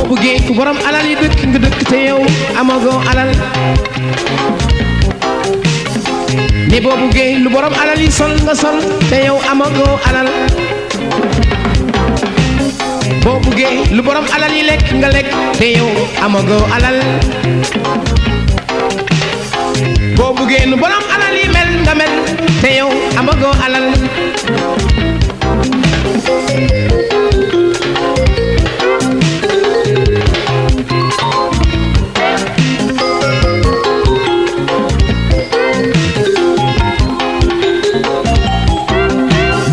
bëggee ku borom alal yi dëkk nga dëkk te yow amagoo alal ne boo bëggee lu borom alal yi sol nga sol te yow amagoo alal boo bëggee lu borom alal yi lekk nga lekk te yow amagoo alal boo bëggee lu borom alal yi mel nga mel te yow amagoo alal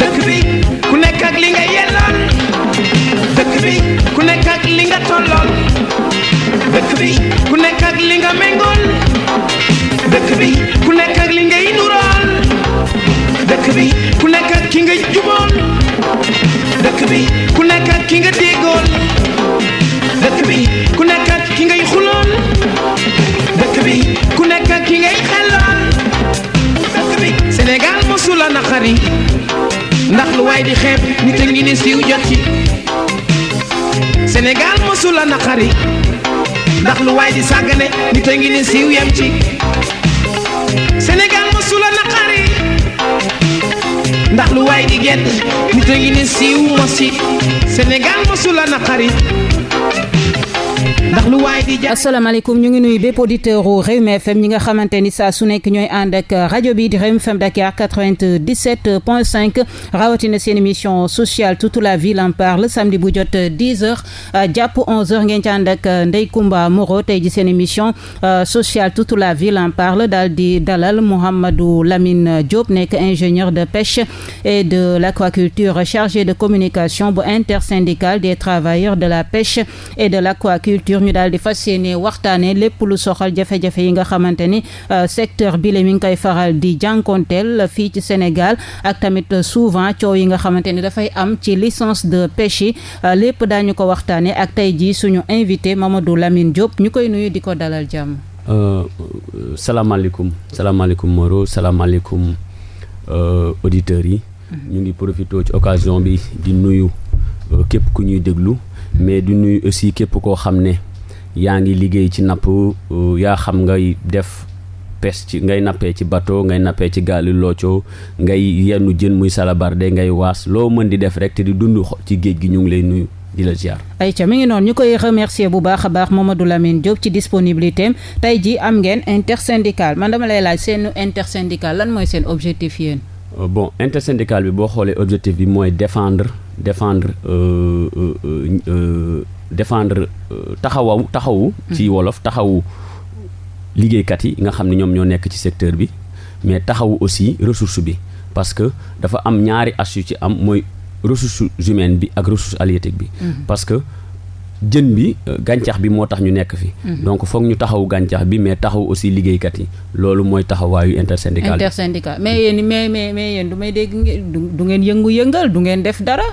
dëkk bi ku nekk ak li nga yelloon dëkk bi ku nekk ak li nga tolloon dëkk bi ku nekk ak li nga méngoon dëkk bi ku nekk ak li ngay nuroon dëkk bi ku nekk ak ki nga juboon dëkk bi ku nekk ak ki nga déggoon dëkk bi ku nekk ak ki ngay xuloon dëkk bi ku nekk ak ki ngay xelloon dëkk bi Sénégal mosula naqari ndax lu waay di xeeb nit a ngi ne siiw jot ci Sénégal mosula naqari ndax lu waay di sàggane nit a ngi ne siiw yem ci Sénégal mosula naqari ndax lu waay di gedd nit a ngi ne siiw mos ci Sénégal mosula naqari ndax lu waay di asalaamaaleykum ñu ngi nuyu bépp auditeur u Rewmi FM ñi nga xamante ni saa su nekk ñooy ànd ak rajo bi di Rewmi FM Dakar 97.5 rawatina seen émission sociale toute la ville en parle samedi bu jot 10h jàpp 11h ngeen ci ànd ak Ndeye Comba Moreau tey ji seen émission sociale toute la ville en parle daal di dalal Mouhamadou Lamine Diop nekk ingénieur de pêche et de l'aquaculture chargé de communication bu intersyndicale des travailleurs de la pêche et de l'aquaculture ñu daal di fas yéene waxtaane lépp lu soxal jafe-jafe yi nga xamante ni secteur bi la mi ngi koy faral di jànkonteel fii ci Sénégal ak tamit souvent coow yi nga xamante ni dafay am ci licence de pêche yi lépp daañu ko waxtaane ak tey jii suñu invité Mamadou Lamine Diop ñu koy nuyu di ko dalal jàmm. salaamaaleykum Moreau salaamaaleykum auditeurs yi. ñu ngi profité ci occasion bi di nuyu képp ku ñuy déglu. mais du nuyu aussi képp koo xam ne yaa ngi liggéey ci napp yaa xam ngay def pêche ci ngay nappee ci bateau ngay nappee ci gaali looco ngay yennu jën muy salabarde ngay waas loo mën di def rek te di dund ci géej gi ñu ngi lay nuyu di la ziar. ayca mi ngi noonu ñu koy remercier bu baax a baax Mamadou Lamine Diop ci disponibilité am tey ji am ngeen intersyndical man dama lay laaj seen intersyndical lan mooy seen objectif yéen. bon intersyndical bi boo xoolee objectif bi mooy défendre taxawu ci wolof taxawu liggéeykat yi nga xam ne ñoom ñoo nekk ci secteur bi mais taxawu aussi ressource bi parce que dafa am ñaari as yu ci am mooy ressource humaine bi ak ressource halieutique bi parce que jën bi gàncax bi moo tax ñu nekk fi donc foog ñu taxawu gàncax bi mais taxawu aussi liggéeykat yi loolu mooy taxawaayu intersyndical mais yéen du may dégg du ngeen yëngu-yëngal du ngeen def dara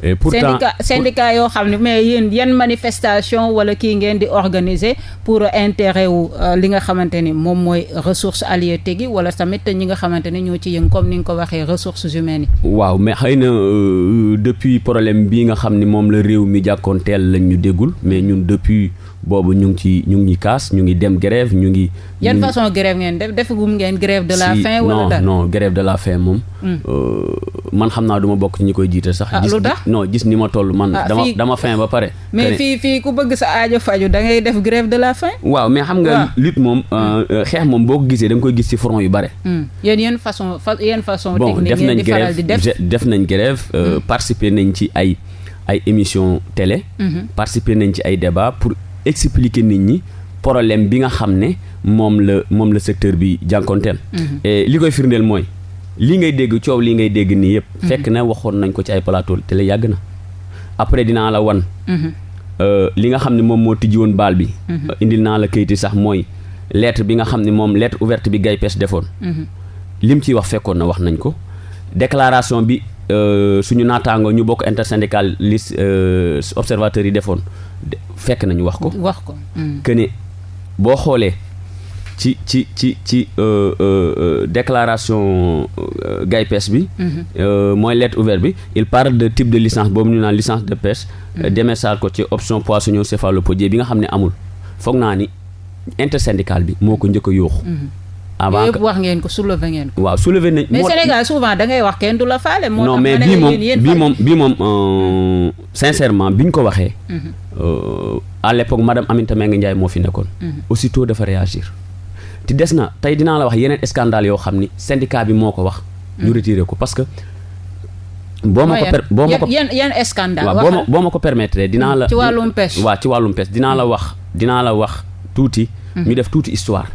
et pourtant syndicat yoo xam ne mais yéen yan manifestation wala kii ngeen di organiser pour intérêt wu li nga xamante ni moom mooy ressources halieutiques yi wala tamit ñi nga xamante ni ñoo ci yëngu comme ni nga ko waxee ressources humaines yi. waaw mais xëy na depuis problème bii nga xam ni moom la réew mi jàkkoonteel lañ ñu déggul mais ñun depuis boobu ñu ngi kaas ñu ngi dem grève ñu ngi. yan façon grève ngeen defagum ngeen grève de la faim. wala non grève de la faim moom. man xam naa du ma bokk ci ñi koy jiite sax. lu tax gis ni ma toll man. dama faim ba pare. mais fii ku bëgg sa aajo faju da ngay def grève de la faim. waaw mais xam nga lutte moom xeex moom boo ko gisee da nga koy gis ci front yu bare. yéen façon bon technique ngeen di faral di def nañ grève participer nañ ci ay émission télé. participer nañ ci ay débat pour expliquer nit ñi problème bi nga xam ne moom la secteur bi jànkonteel. et li koy firndeel mooy lii ngay dégg coow lii ngay dégg nii yëpp. fekk na waxoon nañ ko ci ay plateau télé yàgg na après dinaa la wan. li nga xam ne moom moo tijji woon baal bi. indil naa la kayiti sax mooy lettre bi nga xam ne moom lettre ouverte bi GAIPES defoon. lim ciy wax fekkoon na wax nañ ko déclaration bi suñu naataango ñu bokk intersyndical liste observateurs yi defoon fekk nañu wax ko. que ne boo xoolee ci déclaration GAIPES bi. mooy lettre ouverte bi il parle de type de licence boobu ñu naan licence de pêche. démersale côtier option poissonneau céphalopodier bi nga xam ne amul foog naa ni intersyndical bi moo ko njëkk a yóoxu. avant yëpp wax ngeen ko soulever ngeen ko. waaw soulever nañ. mais Sénégal souvent da ngay wax kenn du la faale. moo non mais bii moom sincèrement bi ñu ko waxee. à l'époque madame Aminata Mbengue Ndiaye moo fi nekkoon. aussitôt dafa réagir. te des na tey dinaa la wax yeneen scandale yoo xam ni syndicat bi moo ko wax. ñu retiré ko parce que. boo ma ko yan scandale waaw boo ma ko permettre dinaa la. ci wàllum pêche waaw ci wàllum pêche dinaa la wax tuuti. ñu def tuuti histoire.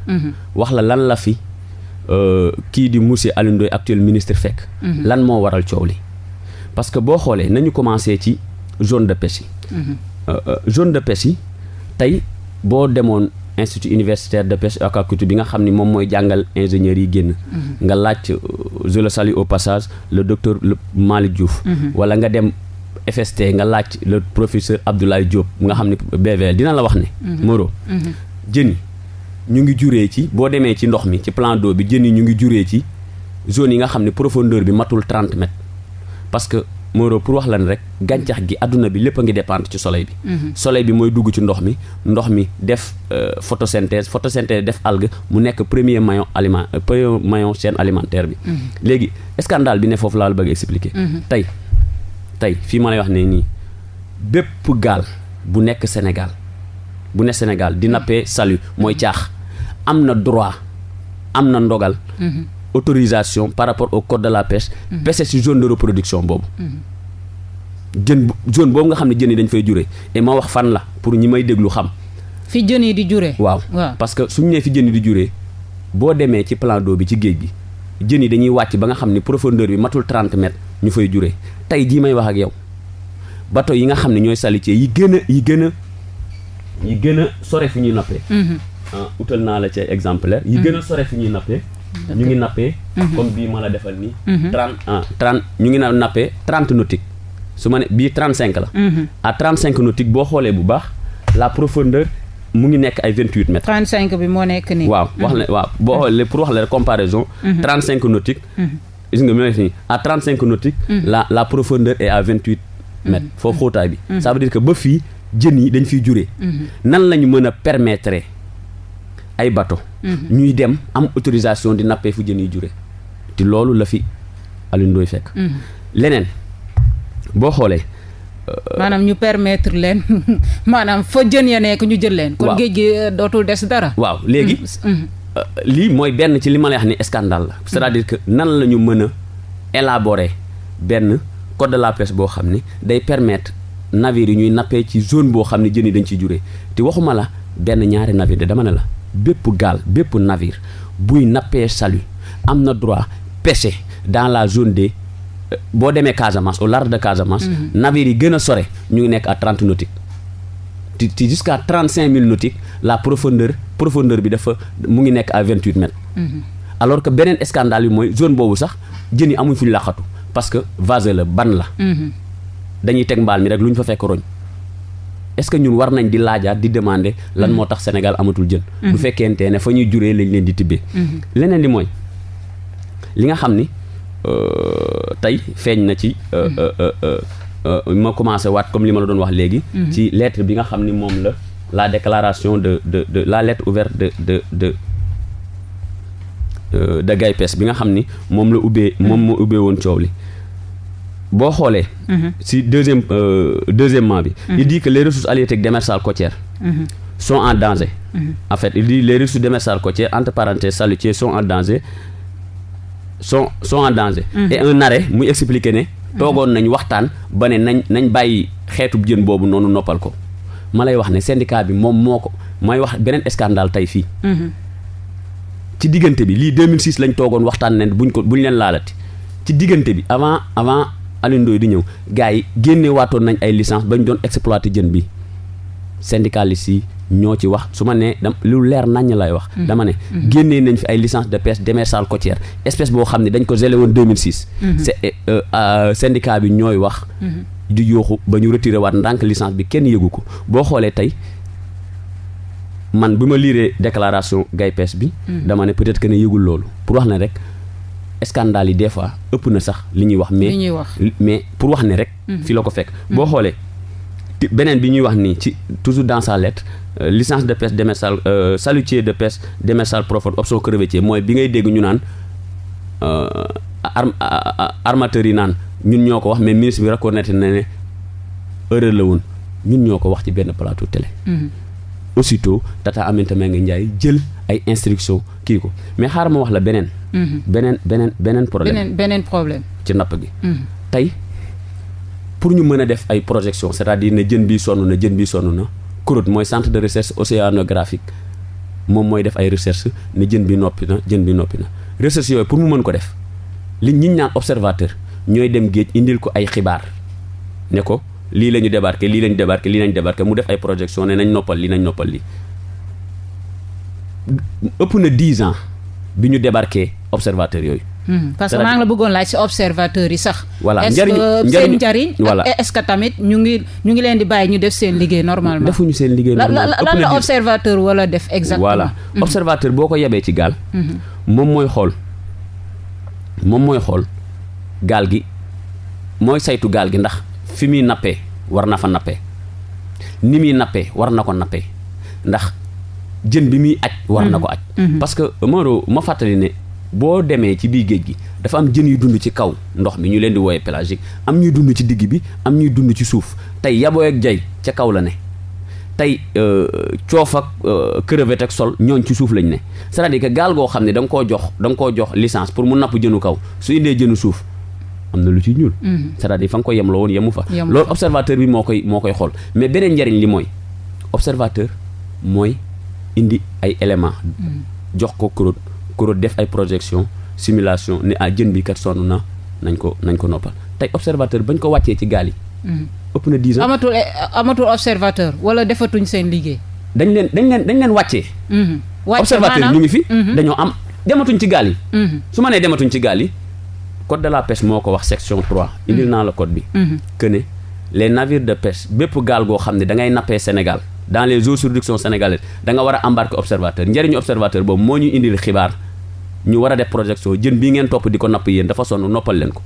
wax la lan la fi kii di monsieur Alioune Ndoye actuel ministre fekk. lan moo waral coow li parce que boo xoolee nañu commencé ci zone de pêche yi. zone de pêche yi tey boo demoon institut universitaire de pêche et aquaculture bi nga xam ni moom mooy jàngal ingénieurs yi génn. nga laaj je le salue au passage le docteur Malick Diouf. wala nga dem FST nga laaj le professeur Abdoulaye Diop nga xam ni BVL dina la wax ne. Moro jën yi ñu ngi juree ci boo demee ci ndox mi ci plan d'eau bi jën yi ñu ngi juree ci zone yi nga xam ne profondeur bi matul 30 mètres parce que Moro pour wax lan rek gàncax gi adduna bi lépp a ngi dépendre ci soleil bi. soleil bi mooy dugg ci ndox mi def photosynthèse def algue mu nekk premier maillon chaîne alimentaire bi. léegi scandale bi ne foofu laa la bëgg expliquer. tey fii ma lay wax ne nii bépp gaal bu nekk Sénégal di nappee salut mooy caax am na droit am na ndogal. autorisation par rapport au code de la pêche. pêche ci zone de reproduction boobu. zone boobu nga xam ne jën yi dañ fay juree et ma wax fan la pour ñi may déglu xam. fi jën yi di juree. waaw parce que suñu nee fi jën yi di juree boo demee ci plan d'eau bi ci géej gi jën yi dañuy wàcc ba nga xam ni profondeur bi matul 30 mètres ñu fay juree tey jii may wax ak yow bateau yi nga xam ne ñooy salitier yi gën a sore fi ñuy nappee. utal naa la ci exemplaire yi gën a sore fi ñuy nappee. ñu ngi nappee. comme bii ma la defal nii. 30 ñu ngi nappee 30 nautiques su ma ne bii 35 la. à 35 nautiques boo xoolee bu baax la profondeur mu ngi nekk ay 28 mètres. 35 bi moo nekk nii. waaw boo xoolee pour wax la comparaison. 35 nautiques. gis nga mu nii à 35 nautiques. la profondeur est à 28 mètres foofu xóotaay bi. ça veut dire que ba fii. jën yi dañ fiy juree. nan lañu mën a permettre ay bateau ñuy dem am autorisation di nappee fu jën yi juree te loolu la fi Alioune Ndoye fekk. leneen boo xoolee. maanaam ñu permettre leen maanaam fa jën ya nekk ñu jël leen. kon géej gi dootul des dara. waaw léegi. lii mooy benn ci li ma lay wax ni scandale la. c'est-à-dire que nan la ñu mën a élaborer benn code de la pêche boo xam ni day permettre. navire yi ñuy nappee ci zone boo xam ne jën yi dañ ciy juree te waxuma la benn ñaari navire de dama ne la bépp gaal bépp navire buy nappee salut am na droit pêcher dans la zone de boo demee Casamance au large de Casamance. navire yi gën a sore ñu ngi nekk à 30 nautiques te jusqu'à 35 000 nautiques la profondeur bi dafa mu ngi nekk à 28 mètres. alors que beneen scandale bi mooy zone boobu sax jën yi amuñ fu ñu laqatu parce que vase la ban la. dañuy teg mbaal mi rek lu ñu fa fekk roñ est-ce que ñun war nañ di laajaat di demander lan moo tax Sénégal amatul jën. bu fekkente ne fa ñuy juree lañ leen di tibbee. leneen li mooy li nga xam ni tey feeñ na ci ma commencé waat comme li ma la doon wax léegi. ci lettre bi nga xam ni moom la déclaration de la lettre ouverte de GAIPES bi nga xam ni moom moo ubbee woon coow li. boo xoolee. si deuxièmement bi. il dit que les ressources halieutiques démersales côtières. sont en danger. En fait il dit les ressources démersales côtières entre parenthèses salutiers sont en danger. sont en danger. et un arrêt muy expliquer ne. toogoon nañ waxtaan ba ne nañ bàyyi xeetub jën boobu noonu noppal ko. ma lay wax ne syndicat bi moom moo ko may wax beneen scandale tey fii. ci diggante bi lii 2006 lañ toogoon waxtaan ne buñ leen laalati ci diggante bi avant. Alioune Ndoye di ñëw gars yi génne waatoon nañ ay licence bañ doon exploiter jën bi syndicalistes yi ñoo ci wax su ma nee lu leer naññ lay wax. dama ne génnee nañ fi ay licence de pêche démersale côtière espèce boo xam ne dañ ko gelé woon 2006. c'est syndicat bi ñooy wax. di yooxu ba ñu retiré waat ndànk licence bi kenn yëgu ko boo xoolee tey man bi ma liiree déclaration GAIPES bi dama ne peut-être que ne yëgul loolu pour wax ne rek scandale yi des fois ëpp na sax li ñuy wax mais pour wax ne rek fi la ko fekk boo xoolee beneen bi ñuy wax nii ci toujours dans sa lettre licence de pêche démersale chalutier de pêche démersale profonde option crevettier mooy bi ngay dégg ñu naan armateurs yi naan ñun ñoo ko wax mais ministre bi reconnaître na ne erreur la woon ñun ñoo ko wax ci benn plateau télé aussitôt Tata Aminata Mbengue Ndiaye jël ay instructions kii ko mais xaaral ma wax la beneen problème ci napp gi tey pour ñu mën a def ay projections c'est-à-dire ne jën bi sonn na CROD mooy centre de recherche océanographique moom mooy def ay recherche ne jën bi noppi na recherche yooyu pour mu mën ko def li ñi naan observateur ñooy dem géej indil ko ay xibaar ne ko lii la ñu débarqué mu def ay projection ne nañ noppal lii ëpp na 10 ans bi ñu débarqué observateur yooyu. parce que maa ngi la bëggoon laaj ci observateur yi sax. voilà njariñ est-ce que tamit ñu ngi leen di bàyyi ñu def seen liggéey normalement. defuñu seen liggéey normalement lan la observateur wala def exactement. voilà observateur boo ko yebee ci gaal. moom mooy xool gaal gi mooy saytu gaal gi ndax fi muy nappee war na fa nappee ni muy nappee war na ko nappee ndax jën bi muy aj war na ko aj parce que Maodo ma fàttali ne boo demee ci biir géej gi dafa am jën yu dund ci kaw ndox mi ñu leen di wooye pélagique am ñuy dund ci digg bi am ñuy dund ci suuf tey yabooy ak jay ca kaw la ne tey coof ak crevette ak sol ñooñ ci suuf lañ ne c'est-à-dire que gaal goo xam ne da nga koo jox licence pour mu napp jënu kaw su indee jënu suuf am na lu ci ñuul c'est-à-dire fa nga ko yem la woon yemu fa loolu observateur bi moo koy xool mais beneen njariñ li mooy observateur mooy indi ay éléments jox ko CROD def ay projection simulation ne jën bi kat sonn na nañ ko noppal tey observateur bañ ko wàccee ci gaal yi ëpp na 10 ans amatul observateur wala defatuñ seen liggéey dañ leen wàccee observateur ñu ngi fi dañoo am dematuñ ci gaal yi su ma nee dematuñ ci gaal yi code de la pêche moo ko wax section 3 indil naa la code bi que ne les navires de pêche bépp gaal goo xam ne da ngay nappee Sénégal dans les eaux juridiction sénégalaises da nga war a embarquer observateur njëriñu observateur boobu moo ñu indil xibaar ñu war a def projection jën bii ngeen topp di ko napp yéen dafa sonn noppal leen ko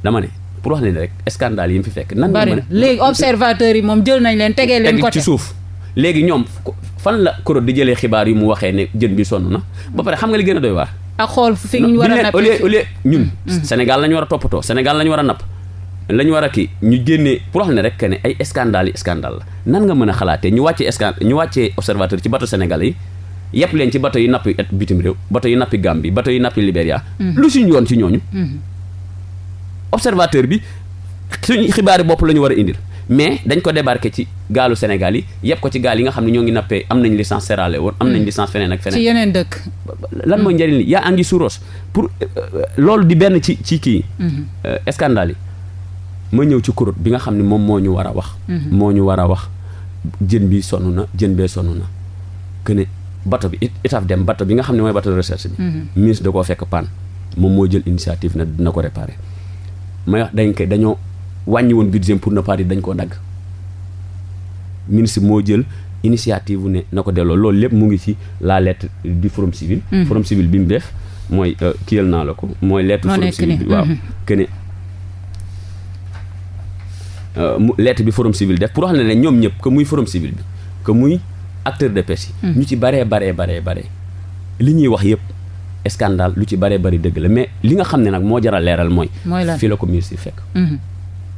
dama ne pour wax leen rek scandale yi mu fi fekk nan nga mën a léegi observateurs yi moom jël nañ leen tegee leen côté ci suuf léegi ñoom fan la CROD di jëlee xibaar yu mu waxee ne jën bi sonn na ba pare xam nga li gën a doy waar ak xool fi ñu war a napp au lieu ñun Sénégal la ñu war a toppatoo Sénégal la ñu war a napp la ñu war a kii ñu génnee pour wax ne rek que ne ay scandale la nan nga mën a xalaatee ñu wàccee observateur ci bateau sénégalais yi yëpp leen ci bateau yi nappi bitim réew bateau yi nappi Gambie bateau yi nappi Libéria lu suñu yoon ci ñooñu observateur bi suñu xibaari bopp la ñu war a indil mais dañ ko débarqué ci gaalu Sénégal yi yëpp ko ci gaal yi nga xam ne ñoo ngi nappee am nañ licence Sierra Leone am nañ licence feneen ak feneen ci yeneen dëkk lan mooy njëriñ li yaa angi suros pour loolu di benn ci kii scandale yi ma ñëw ci CROD bi nga xam ne moom moo ñu war a wax jën bi sonn na jën bee sonn na que ne bateau bi itaf dem bateau bi nga xam ne mooy bateau de recherche bi ministre da koo fekk panne moom moo jël initiative na dina ko réparer may wax dañoo wàññi woon budget pour ne pas dire dañ koo dagg ministre moo jël initiative ne na ko delloo loolu lépp mu ngi ci la lettre du forum civil forum civil bi mu def mooy kiyal naa la ko mooy lettre forum civil bi waaw que ne lettre bi forum civil def pour wax ne ñoom ñëpp que muy forum civil bi que muy acteur de pêche yi ñu ci baree li ñuy wax yëpp scandale lu ci baree bari dëgg la mais li nga xam ne nag moo jar a leeral mooy fii la ko ministre fekk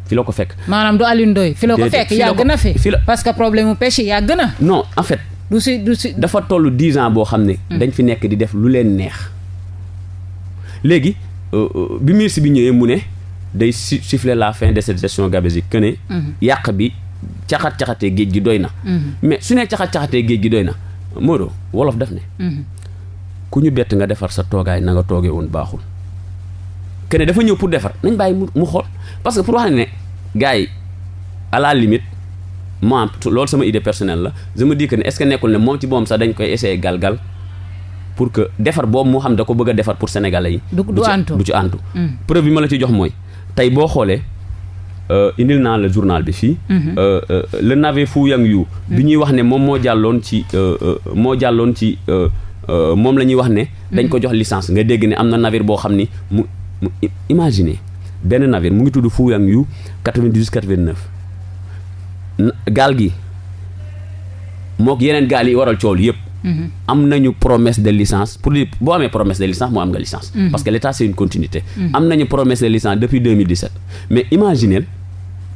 fi la ko fekk maanaam du Alioune Ndoye fi la ko fekk yàgg na fi parce que problème mu pêche yàgg na non en fait du si dafa toll 10 ans boo xam ne dañ fi nekk di def lu leen neex léegi bi ministre bi ñëwee mu ne day siffler la fin de cette gestion gabegique que ne yàq bi caxat-caxatee géej gi doy na mais su ne caxat-caxatee géej gi doy na Modou wolof def ne ku ñu bett nga defar sa toogaay na nga toogee woon baaxul que ne dafa ñëw pour defar nañ bàyyi mu xool parce que pour wax ne gars yi à la limite moi loolu sama idée personnelle la je me dis que ne est-ce que nekkul ne moom ci boom sax dañ koy essayer galgal pour que defar boobu moo xam da ko bëgg a defar pour sénégalais yi du ci antu preuve bi ma la ci jox mooy tey boo xoolee indil naa la journal bi fii. Le navire Fu Yang Yu. bi ñuy wax ne moom moo jàlloon ci moom la ñuy wax ne. dañ ko jox licence nga dégg ne am na navire boo xam ni mu imaginer benn navire mu ngi tudd Fu Yang Yu 98 89 gaal gi mook yeneen gaal yi waral coow yëpp. am nañu promesse de licence pour dire boo amee promesse de licence moo am nga licence. parce que l'État c'est une continuité. am nañu promesse de licence depuis 2017 mais imaginez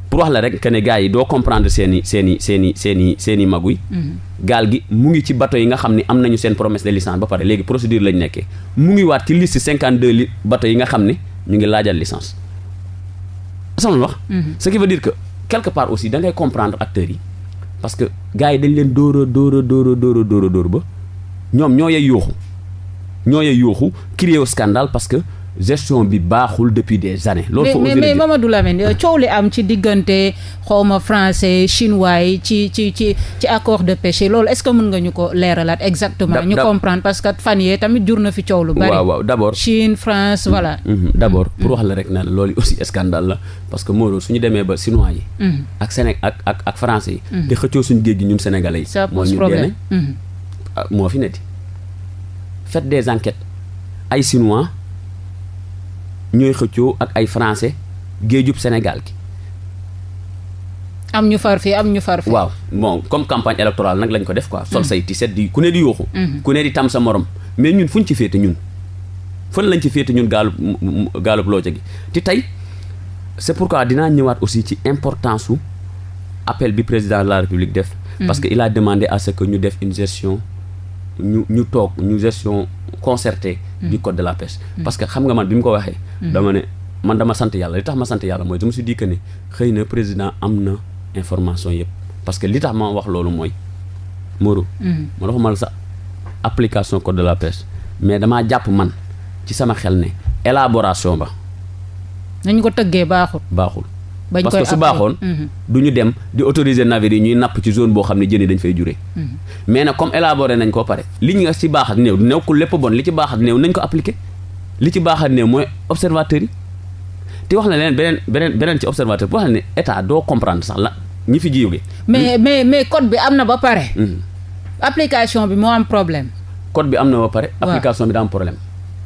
pour wax la rek que ne gars yi doo comprendre seeni maguy. gaal gi mu ngi ci bateau yi nga xam ne am nañu seen promesse de licence ba pare léegi procédure lañ nekkee mu ngi waat ci liste 52 bateau yi nga xam ne ñu ngi laajal licence. sama wax. ce qui veut dire que quelque part aussi da ngay comprendre acteurs yi. parce que gars yi dañ leen dóor ba ñoom ñoo yey yuuxu créer scandale parce que gestion bi baaxul depuis des années. loolu mais Mamadou Lamine coow li am ci diggante xawma français chinois yi ci accord de pêche loolu est-ce que mën nga ñu ko leeralaat exactement. ñu comprendre parce que fan yee tamit jur na fi coow lu bari. waaw d'abord Chine France voilà. d'abord pour wax la rek na loolu aussi scandale la parce que Moro suñu demee ba chinois yi. ak ak français yi. te xëccoo suñu géej gi ñun sénégalais yi. ça pose problème moo fi netti faites des enquêtes ay chinois. ñooy xëccoo ak ay français géejub Sénégal gi. am ñu far fii am ñu far fii. waaw bon comme campagne électorale nag lañ ko def quoi. sol say tiset di ku ne di yooxu. ku ne di tam sa morom mais ñun fuñ ci féete ñun. fan lañ ci féete ñun gaalub looja gi te tey c'est pourquoi dinaa ñëwaat aussi ci importance su appel bi président de la République def. parce que il a demandé à ce que ñu def une gestion ñu toog ñu gestion concertée. du code de la pêche. parce que xam nga man bi mu ko waxee. dama ne man dama sant yàlla li tax ma sant yàlla mooy je me suis dit que ne xëy na président am na information yëpp parce que li tax ma wax loolu mooy Moreau. ma waxuma la sa application code de la pêche mais damaa jàpp man ci sama xel ne élaboration ba. nañ ko tëggee baaxul. parce que su baaxoon du ñu dem di autoriser navire yi ñuy napp ci zone boo xam ne jën yi dañ fay juree. mais nag comme élaboré nañ ko pare li ñu nga ci baax ak néew nekkul lépp bon li ci baax ak néew nañ ko appliquer li ci baax ak néew mooy observateurs yi te wax na leen beneen ci observateur bu wax na ne état doo comprendre sax la ñi fi jiwge mais code bi am na ba pare. application bi moo am problème. code bi am na ba pare. application bi daa am problème.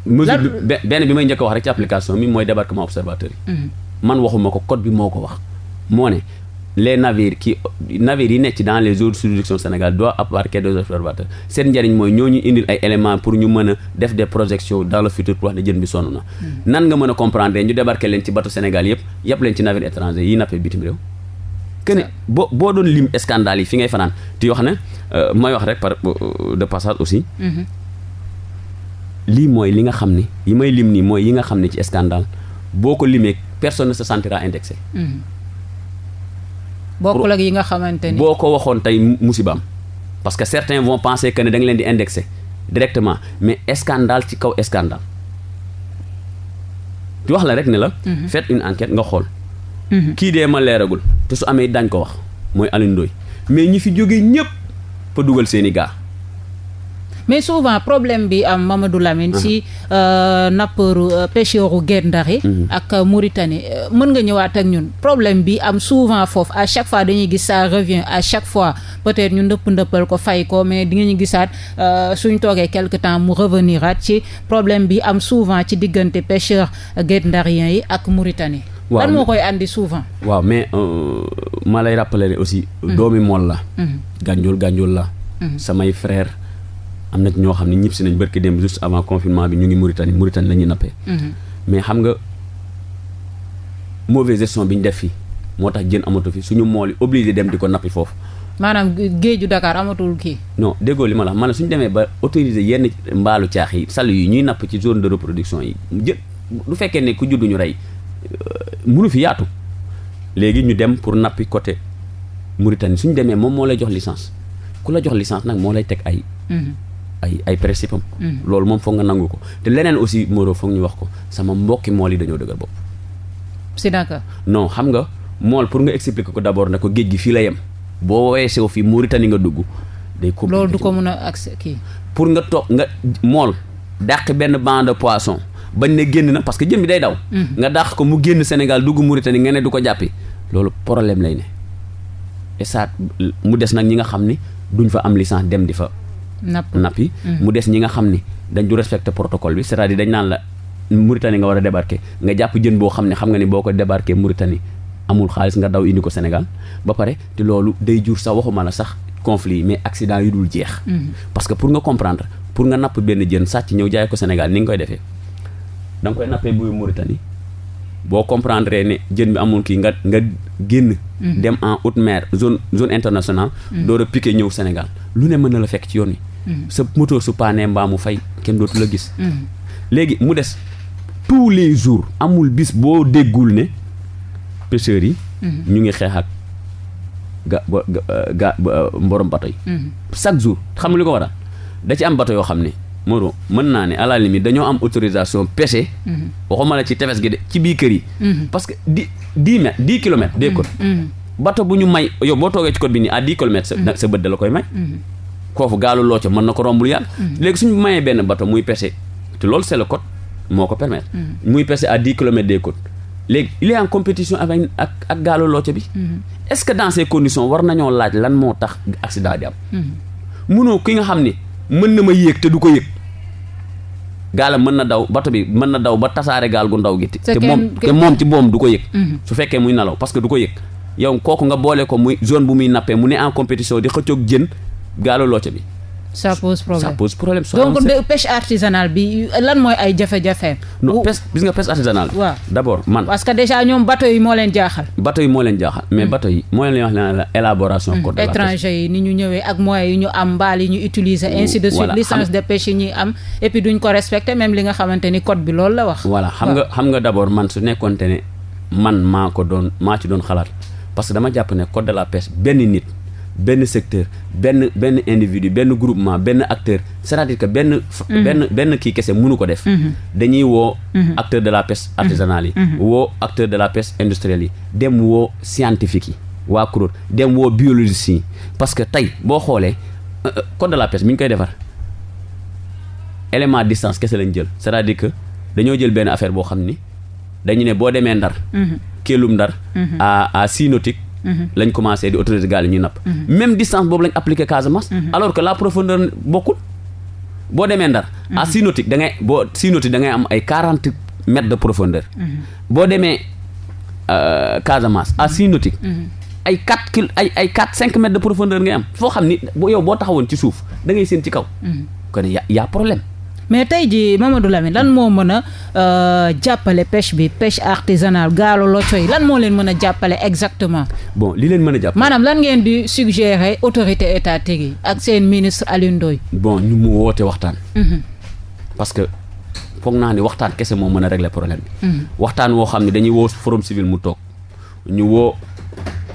mesure bi benn bi may njëkk a wax rek ci application bi mooy débarquement observateur yi. man waxuma ko code bi moo ko wax moo ne les navires yi nekk dans les eaux de juridiction Sénégal doivent embarquer des observateurs seen njëriñ mooy ñoo ñu indil ay éléments pour ñu mën a def des projections dans le futur pour wax ne jën bi sonn na. nan nga mën a comprendre ñu débarquer leen ci bateau Sénégal yëpp leen ci navire étranger yi nappee bitim réew. que ne boo doon lim scandale yi fi ngay fanaan te yoo xam ne may wax rek par de passage aussi. lii mooy li nga xam ne yi may lim nii mooy yi nga xam ne ci scandale boo ko limee personne ne se sentira indexé. bokkul ak yi nga xamante ni. boo ko waxoon tey musibaam parce que certains vont penser que ne da nga leen di indexé directement mais scandale ci kaw scandale. di wax la rek ne la. faites une enquête nga xool. kii dee ma leeragul te su amee dañ ko wax mooy Alioune Ndoye mais ñi fi jógee ñëpp fa dugal seeni gaa. mais souvent problème bi am Mamadou Lamine si nappeuru pêcheuru Guet Ndar yi ak Mauritanie mën nga ñëwaat ak ñun problème bi am souvent foofu à chaque fois dañuy gis ça revient à chaque fois peut-être ñu ndëppal ko fay ko mais di nga ñu gisaat suñ toogee quelque temps mu reveniraat ci problème bi am souvent ci diggante pêcheur Guet Ndarien yi ak Mauritanie. waaw lan moo koy andi souvent. waaw mais ma lay rappeler aussi. doomi mool la. gànjool la. samay frère am na ñoo xam ne ñibb si nañ barki dem juste avant confinement bi ñu ngi Mauritanie la ñuy nappee. mais xam nga mauvaise gestion bi ñu def fii moo tax jën amatu fi suñu mool yi obligé dem di ko nappi foofu. maanaam géeju Dakar amatul kii. non déggoo li ma la wax maanaam suñu demee ba autoriser yenn mbaalu caax yi sal yi ñuy napp ci zone de reproduction yi jën du fekkee ne ku juddu ñu rey munu fi yaatu léegi ñu dem pour nappi côté Mauritanie suñu demee moom moo lay jox licence ku la jox licence nag moo lay teg ay principe am. loolu moom foog nga nangu ko te leneen aussi Moreau foog ñu wax ko sama mbokki mool yi dañoo dëgër bopp. c'est d'accord. non xam nga mool pour nga expliquer ko d'abord ne ko géej gi fii la yem boo weesoo fii Mauritanie nga dugg day compliqué. loolu du ko mën a accès kii. pour nga toog nga mool dàq benn banc de poisson bañ ne génn na parce que jën bi day daw. nga dàq ko mu génn Sénégal dugg Mauritanie nga ne du ko jàppi loolu problème lay ne et ça mu des nag ñi nga xam ni duñ fa am licence dem di fa nappi mu des ñi nga xam ni dañ du respecter protocole bi c'est-à-dire dañ naan la Mauritanie nga war a débarquer nga jàpp jën boo xam ne xam nga ni boo ko débarquer Mauritanie amul xaalis nga daw indi ko Sénégal ba pare te loolu day jur sax waxuma la sax conflit yi mais accident yu dul jeex parce que pour nga comprendre pour nga napp benn jën sàcc ñëw jaay ko Sénégal ni nga koy defee da nga koy nappee buy Mauritanie boo comprendre ne jën bi amul kii nga génn dem en haute mer zone internationale door a piqué ñëw Sénégal lu ne mën na la fekk ci yoon wi sa moteur su paanee mbaa mu fay kenn dootu la gis léegi mu des tous les jours amul bis boo déggul ne pêcheurs yi ñu ngi xeex ak mborom bato yi chaque jour xam nga li ko waral da ci am bato yoo xam ne Moro mën naa ne à la limite dañoo am autorisation pêcher waxuma la ci tefes gi de ci biir kër yi parce que 10 kilomètres des côtes bato bu ñu may yow boo toogee ci côte bi nii à 10 kilomètres sa bët da la koy may foofu gaalu loo ca mën na ko rombul yàgg léegi suñu mayee benn bato muy pêcher te loolu c'est le code moo ko permettre muy pêcher à 10 kilomètres des côtes léegi il est en compétition avec ak gaalu loo ca bi est-ce que dans ces conditions war nañoo laaj lan moo tax accident di am munoo ki nga xam ni mën na ma yéeg te du ko yëg gaalam mën na daw bato bi mën na daw ba tasaare gaal gu ndaw gi te moom ci boom du ko yëg su fekkee muy nalaw parce que du ko yëg yow kooku nga boole ko muy zone bu muy nappee mu ne en compétition di xëccoog jën gaalu looca bi ça pose problème. donc pêche artisanale bi lan mooy ay jafe-jafe. non gis nga pêche artisanale. waaw d'abord man. parce que déjà ñoom bateau yi moo leen jaaxal. mais bateau yi moo leen wax la élaboration. code de la pêche étranger yi ni ñu ñëwee ak moyens yi ñu am mbaal yi ñu utiliser. ainsi de suite licence de pêche yi ñuy am et puis duñ ko respecter même li nga xamante ni code bi loolu la wax. voilà xam nga d'abord man su nekkoonte ne man maa ci doon xalaat parce que dama jàpp ne code de la pêche benn nit. benn secteur benn individu benn groupement benn acteur c'est-à-dire que benn kii kese mënu ko def dañuy woo acteur de la pêche artisanale yi woo acteur de la pêche industrielle yi dem woo scientifique yi waa CROT dem woo biologiste yi parce que tey boo xoolee code de la pêche mi ñu koy defar élément distance kese lañ jël c'est-à-dire que dañoo jël benn affaire boo xam ni dañu ne boo demee Ndar Kéelum Ndar à 6 nautiques lañ commencé di autoriser gaal yi ñuy napp même distance boobu lañ appliqué Casamance alors que la profondeur bokkul boo demee Ndar à 6 nautiques da ngay am ay 40 mètres de profondeur boo demee Casamance à 6 nautiques ay 4-5 mètres de profondeur ngay am foo xam ni yow boo taxawoon ci suuf da ngay seen ci kaw kon y a problème. mais tey jii Mamadou Lamine lan moo mën a jàppale pêche artisanale gaalu locco yi lan moo leen mën a jàppale exactement. bon li leen mën a jàppale. maanaam lan ngeen di suggérer autorité étatique yi ak seen ministre Alioune Ndoye. bon ñu mu woote waxtaan. parce que foog naa ne waxtaan kese moo mën a régler problème bi. waxtaan woo xam ne dañuy woo forum civil mu toog ñu woo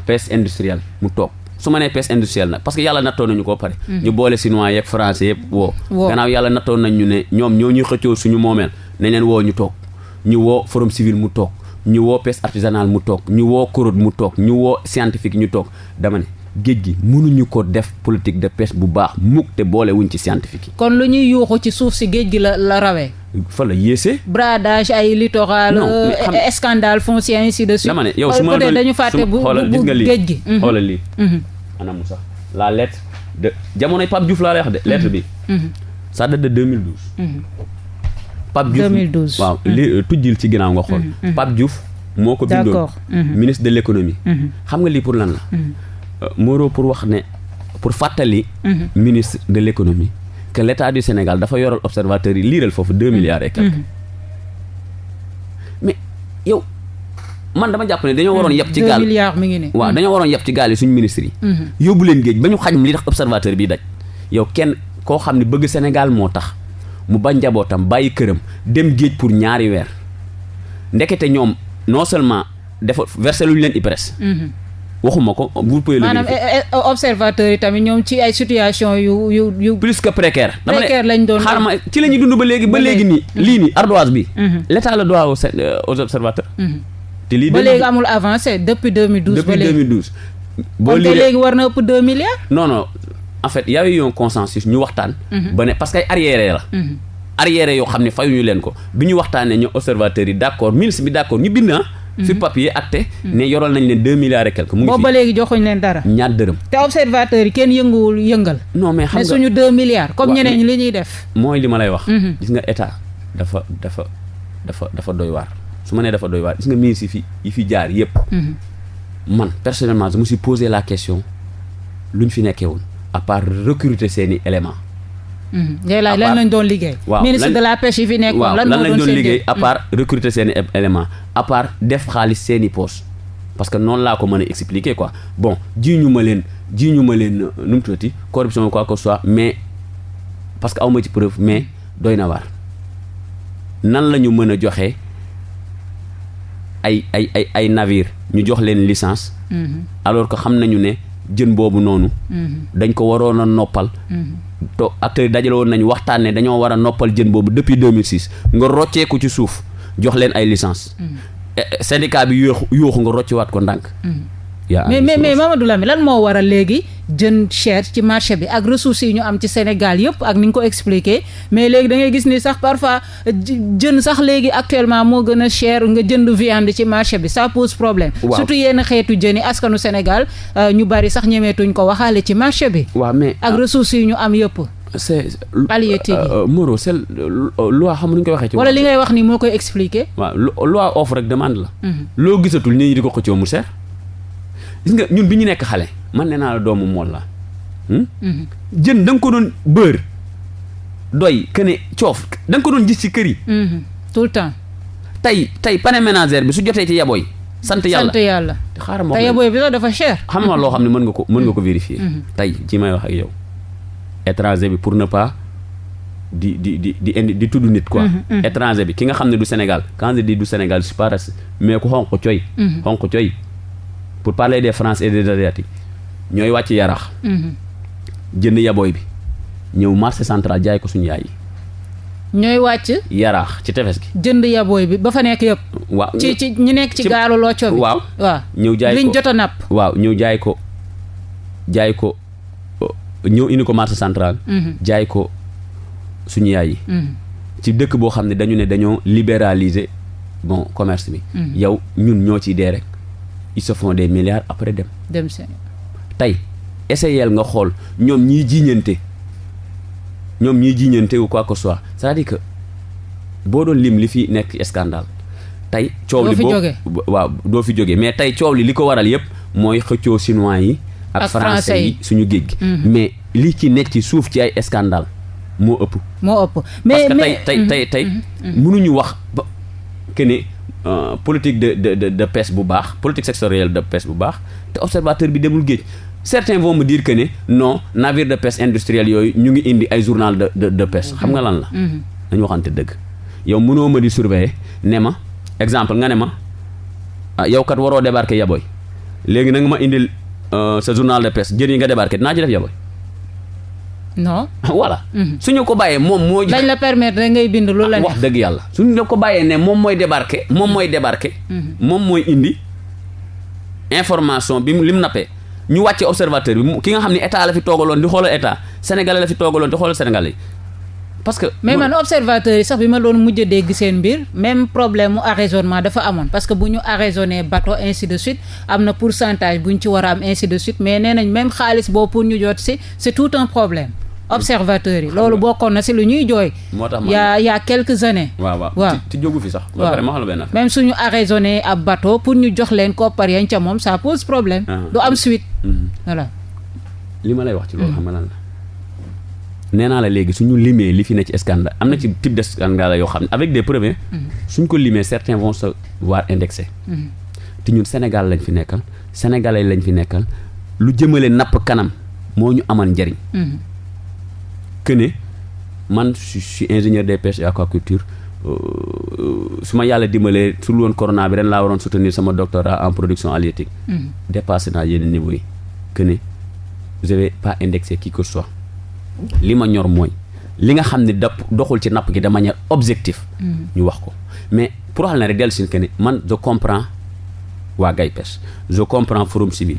pêche industrielle mu toog. su ma nee pêche industrielle nag parce que yàlla nattoon nañu ko pare ñu boole chinois yeeg français yëpp woo gannaaw yàlla nattoon nañ ñu ne ñoom ñoo ñuy xëccoo suñu moomeel nañ leen woo ñu toog ñu woo forum civil mu toog ñu woo pêche artisanale mu toog ñu woo CROT mu toog ñu woo scientifique ñu toog dama ne géej gi mënuñu ko def politique de pêche bu baax mukk te boole wuñ ci scientifique yi kon lu ñuy yuuxu ci suuf si géej gi la rawee fa la yéesee bradage ay littoral scandale foncier ainsi de suite dama ne yow su ma peut-être dañu fàtte bu géej gi xoolal lii anam sax la lettre de jamonoy Pape Diouf laa lay wax de lettre bi ça date de 2012 Pape Diouf 2012 waaw li tujjil ci ginnaaw nga xool Pape Diouf moo ko bindoon ministre de l'économie xam nga lii pour lan la Moro pour wax ne pour fàttali ministre de l'économie que l'État du Sénégal dafa yoral observateur yi liiral foofu 2 milliards et quelques mais yow man dama jàpp ne dañoo waroon yeb ci gaal 2 milliards mi ngi ne waaw dañoo waroon yeb ci gaal yi suñu ministre yi yóbbu leen géej ba ñu xañ li tax observateur bi daj yow kenn koo xam ne bëgg Sénégal moo tax mu bañ njabootam bàyyi këram dem géej pour 2 weer ndekete ñoom non seulement dafa versé luñu leen IPRES waxuma ko vous pouvez le vérifier maanaam observateur yi tamit ñoom ci ay situation yu plus que précaire lañ doon xaaral ma ci la ñuy dund ba léegi nii lii nii ardoise bi l'État le doit aux observateurs te lii ba léegi amul avancé depuis 2012 ba léegi 2012 boo léegi war na ëpp 2 milliards non en fait y a eu un consensus ñu waxtaan ba ne parce que ay arriéré la arriéré yoo xam ne fayuñu leen ko bi ñu waxtaanee ñu observateurs yi d'accord ministre bi d'accord ñu bind sur papier acté ne yoral nañ leen 2 milliards et quelque mu ngi fi boobu ba léegi joxuñ leen dara ñaar dërëm te observateurs yi kenn yëngal non mais xam nga suñu 2 milliards comme ñeneen ñi li ñuy def mooy li ma lay wax gis nga état dafa doy waar su ma nee dafa doy waar gis nga ministre yi fi jaar yépp man personnellement je me suis posé la question lu ñu fi nekkee woon à part recruter seeni éléments ngay laaj lan lañ doon liggéey waaw ministre de la pêche yi fi nekkoon waaw lan lañ doon liggéey à part recruter seeni éléments à part def xaalis seeni poche parce que noonu laa ko mën a expliquer quoi bon jiiñu ma leen nu mu tuddati corruption quoi que ce soit mais parce que awma ci preuve mais doy na waar nan la ñu mën a joxe ay navire ñu jox leen licence alors que xam nañu ne jën boobu noonu dañ ko waroon a noppal to acteurs dajale woon nañu waxtaan ne dañoo war a noppal jën boobu depuis 2006 nga rocceeku ci suuf jox leen ay licence syndicat bi yooxu nga roccewaat ko ndànk mais Mamadou Lamine lan moo waral léegi jën cher ci marché bi ak ressources yi ñu am ci Sénégal yëpp ak ni nga ko expliqué mais léegi da ngay gis ni sax parfois jën sax léegi actuellement moo gën a cher nga jënd viande ci marché bi ça pose problème surtout yenn xeetu jën yi askanu Sénégal ñu bari sax ñemeetuñ ko waxaale ci marché bi mais ak ressources yi ñu am yëpp c'est halieutique yi Moreau c'est loi xam nu ñu koy waxee ci wala li ngay wax ni moo koy expliqué waaw loi offre rek demande la loo gisatul ñi di ko xëccoo mu cher gis nga ñun bi ñu nekk xale man nee naa la doomu mool la jën da nga ko doon beurre doy que ne coof da nga ko doon gis ci kër yi tout le temps tey panier ménagère bi su jotee ci yaboy sant yàlla xaaral ma te yaboy bi sax dafa cher xam nga loo xam ne mën nga ko vérifier tey ci may wax ak yow étranger bi pour ne pas di tudd nit quoi étranger bi ki nga xam ne du Sénégal quand je dis du Sénégal je suis pas raciste mais ku xonq coy pour parler des Français et des Asiatiques ñooy wàcc Yarax jënd yaboy bi ñëw marché central jaay ko suñu yaay yi ñooy wàcc Yarax ci tefes gi jënd yaboy bi ba fa nekk yëpp waaw ci ñu nekk ci gaalu locco bi waaw ñëw jaay ko liñ jot a napp waaw ñëw jaay ko ñëw indi ko marché central jaay ko suñu yaay yi ci dëkk boo xam ne dañoo libéraliser bon commerce bi yow ñun ñoo ciy dee rek ils se font des milliards après dem seen tey essayel nga xool ñoom ñiy jiiñante ou quoi que ce soit c'est-à-dire que boo doon lim li fi nekk scandale tey coow li doo fi jógee mais tey coow li ko waral yëpp mooy xëccoo chinois yi ak français yi suñu géej gi mais li ci nekk ci suuf ci ay scandale moo ëpp mais parce que tey mënuñu wax que ne politique de pêche bu baax politique sectorielle de pêche bu baax te observateur bi demul géej certains vont me dire que ne non navire de pêche industriel yooyu ñu ngi indi ay journal de pêche xam nga lan la dañu waxante dëgg yow mënoo ma di surveiller ne ma exemple nga ne ma yow kat waroo débarquer yaboy léegi nag ma indil sa journal de pêche jën yi nga débarquer dinaa ci def yaboy non voilà suñu ko bàyyee moom moo dañ la permettre da ngay bind loolu la wax dëgg yàlla suñu la ko bàyyee ne moom mooy débarquer moom mooy indi information bi lim nappee ñu wàcce observateur bi ki nga xam ne état la fi toogaloon di xoolal état sénégalais la fi toogaloon di xoolal sénégalais parce que mais man observateur yi sax bi ma doon mujj a dégg seen mbir même problème mu arraisonnement dafa amoon parce que bu ñu arraisonné bateau ainsi de suite am na pourcentage bu ñu ci war a am ainsi de suite mais nee nañ même xaalis boobu pour ñu jot si c'est tout un problème observateurs yi loolu bokkoon na si lu ñuy jooy moo tax y a quelques années waaw ti jógu fi sax ba pare ma xam la benn affaire même suñu arraisonné ab bateau pour ñu jox leen koppar yañ ca moom ça pose problème du am suite voilà li ma lay wax ci loolu xam nga lan la nee naa la léegi suñu limee li fi ne ci scandale am na ci type de scandale yoo xam ne avec des preuves suñ ko limee certains vont se voir indexés te ñun Sénégal lañ fi nekkal sénégalais lañ fi nekkal lu jëmale napp kanam moo ñu amal njariñ que ne man je suis ingénieur des pêches et aquaculture su ma yàlla dimbalee su lu woon corona bi ren laa waroon soutenir sama doctorat en production halieutique dépassé naa yenn niveau yi que ne je vais pas indexer qui que ce soit li ma ñor mooy li nga xam ne doxul ci napp gi de manière objective ñu wax ko mais pour wax la ne rek dellu si que ne man je comprends waa Gay Pêche je comprends Forum Civil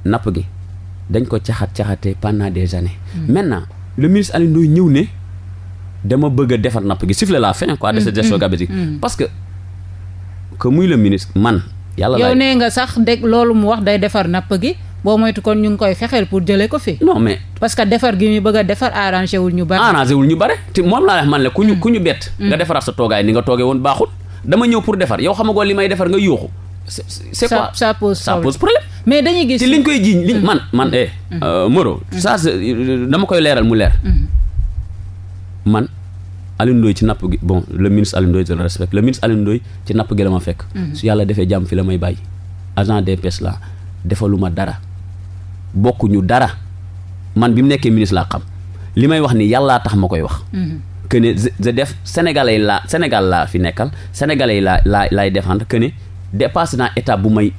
napp gi dañ ko caxatee pendant des années maintenant le ministre Alioune Ndoye ñëw ne dama bëgg a defar napp gi siffler la fin quoi de cette gestion gabegique parce que que muy le ministre man. yàlla yow nee nga sax dégg loolu mu wax day defar napp gi boo moytu kon ñu ngi koy fexeel pour jëlee ko fi. non mais parce que defar gi muy bëgg a defar arrangé wul ñu bare. arrangé wul ñu bare te moom laa wax man la ku ñu bett. nga defaraat sa toogaay ni nga toogee woon baaxul. dama ñëw pour defar yow xamagoo li may defar nga yuuxu. c'est quoi ça pose problème. mais dañuy gis. te liñ koy jiiñ man Moreau. ça dama koy leeral mu leer. man Alioune Ndoye ci napp gi bon le ministre Alioune Ndoye je le respecte le ministre Alioune Ndoye ci napp gi la ma fekk. su yàlla defee jàmm fi la may bàyyi. agent des pêches la defaluma dara bokkuñu dara man bi mu nekkee ministre laa xam li may wax ni yàllaa tax ma koy wax. que ne je def sénégalais laa fi nekkal sénégalais laay défendre que ne dépassé naa étape bu may